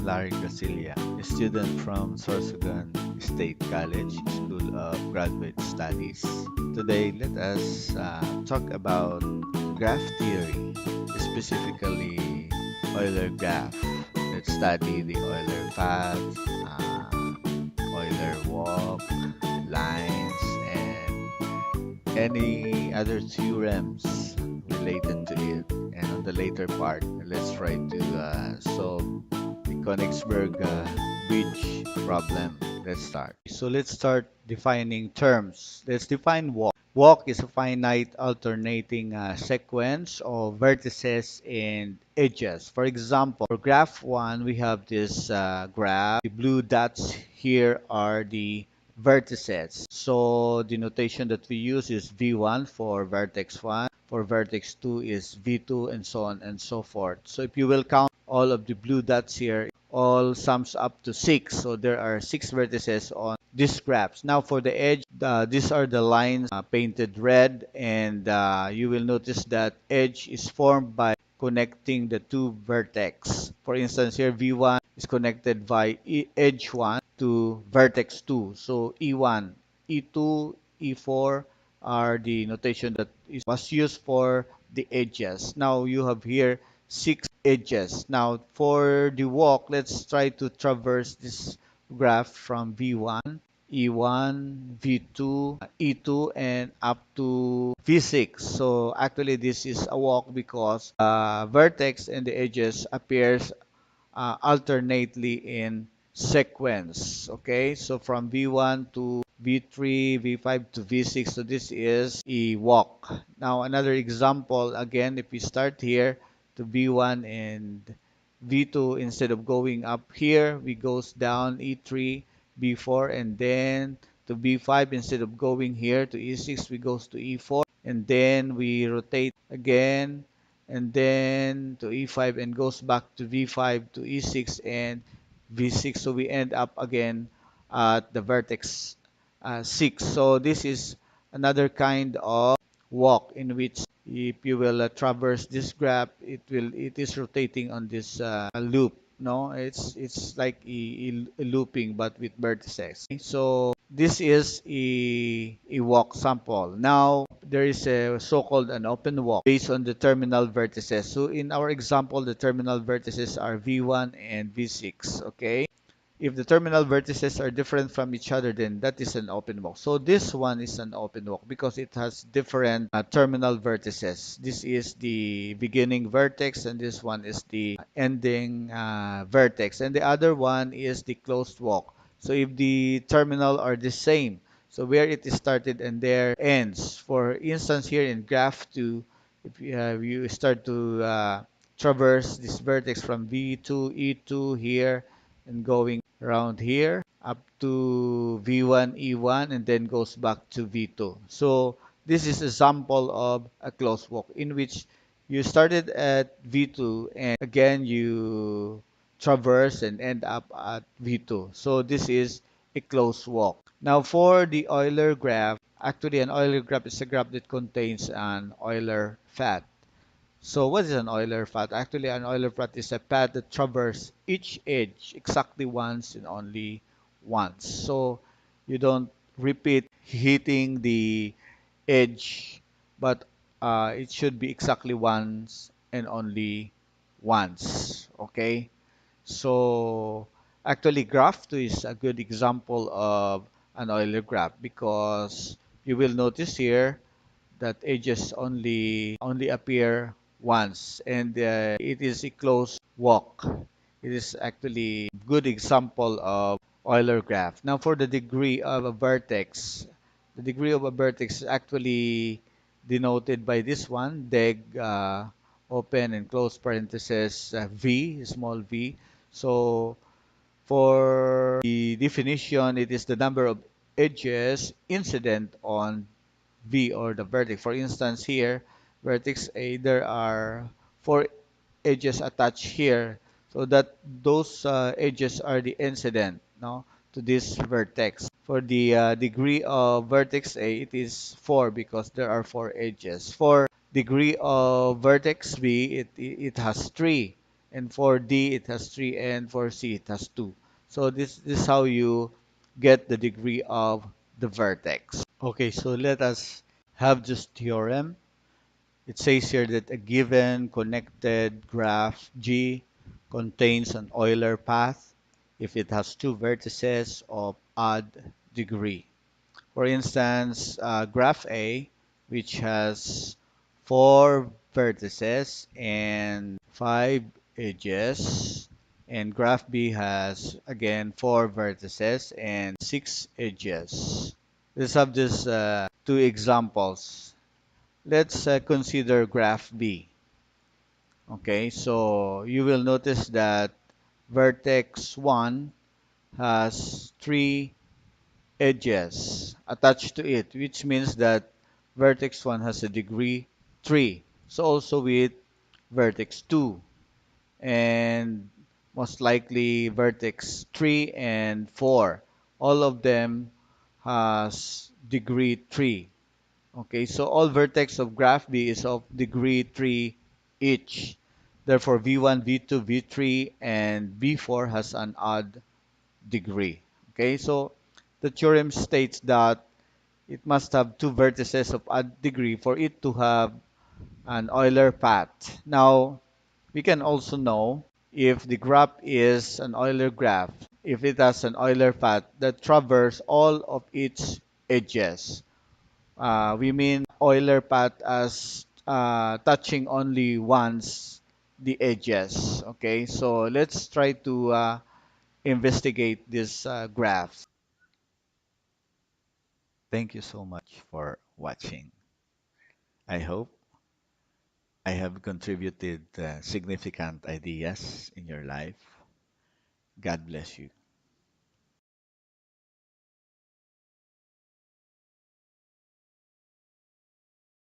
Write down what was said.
Larry Grasilia, a student from Sorsogon State College School of Graduate Studies. Today, let us talk about graph theory, specifically Euler graph. Let's study the Euler path, Euler walk, lines, and any other theorems related to it. And on the later part, let's try to solve the Königsberg bridge problem. Let's start. So let's start defining terms. Let's define walk. Walk is a finite alternating sequence of vertices and edges. For example, for graph 1, we have this graph. The blue dots here are the vertices. So the notation that we use is V1 for vertex 1, for vertex 2 is V2, and so on and so forth. So if you will count all of the blue dots here, all sums up to 6. So there are 6 vertices on these graphs. Now for the edge, these are the lines painted red, and you will notice that edge is formed by connecting the two vertex. For instance, here V1 is connected by edge 1 to vertex 2. So E1, E2, E4 are the notation that was used for the edges. Now you have here 6 edges. Now for the walk, let's try to traverse this graph from V1, E1, V2, E2, and up to V6. So actually this is a walk because vertex and the edges appears alternately in sequence. Okay, so from V1 to V3, V5 to V6. So this is a walk. Now another example, again, if we start here to V1 and V2, instead of going up here, we goes down E3, B4, and then to B5. Instead of going here to E6, we goes to E4, and then we rotate again, and then to E5 and goes back to V5 to E6 and V6. So we end up again at the vertex 6. So this is another kind of walk in which if you will traverse this graph, it is rotating on this loop. No, it's like a looping but with vertices. So this is a walk sample. Now there is a so-called an open walk based on the terminal vertices. So in our example, the terminal vertices are V1 and V6. Okay. If the terminal vertices are different from each other, then that is an open walk. So this one is an open walk because it has different terminal vertices. This is the beginning vertex, and this one is the ending vertex. And the other one is the closed walk. So if the terminal are the same, so where it is started and there ends. For instance, here in graph 2, if you start to traverse this vertex from V2, E2 here, and going around here up to V1, E1, and then goes back to V2. So this is a sample of a closed walk in which you started at V2 and again you traverse and end up at V2. So this is a closed walk. Now for the Euler graph, actually an Euler graph is a graph that contains an Euler path. So what is an Euler path? Actually, an Euler path is a path that traverses each edge exactly once and only once. So you don't repeat hitting the edge, but it should be exactly once and only once. Okay? So actually, graph 2 is a good example of an Euler graph because you will notice here that edges only appear once, and it is a closed walk. It is actually a good example of Euler graph. Now for the degree of a vertex, the degree of a vertex is actually denoted by this one, deg open and close parenthesis v, small v. So for the definition, it is the number of edges incident on V or the vertex. For instance, here, vertex A, there are 4 edges attached here. So that those edges are the incident, no, to this vertex. For the degree of vertex A, it is 4 because there are 4 edges. For degree of vertex B, it has 3. and for D it has 3, and for C it has 2. So this is how you get the degree of the vertex. Okay, so let us have this theorem. It says here that a given connected graph G contains an Euler path if it has two vertices of odd degree. For instance, graph A, which has four vertices and five edges, and graph B has again four vertices and six edges. Let's have this two examples. Let's consider graph B. Okay, so you will notice that vertex 1 has three edges attached to it, which means that vertex 1 has a degree 3. So also with vertex 2, and most likely vertex 3 and 4. All of them has degree 3. Okay, so all vertex of graph B is of degree 3 each. Therefore, V1, V2, V3, and V4 has an odd degree. Okay, so the theorem states that it must have two vertices of odd degree for it to have an Euler path. Now, we can also know if the graph is an Euler graph, if it has an Euler path that traverses all of its edges. We mean Euler path as touching only once the edges. Okay, so let's try to investigate this graph. Thank you so much for watching. I hope I have contributed significant ideas in your life. God bless you.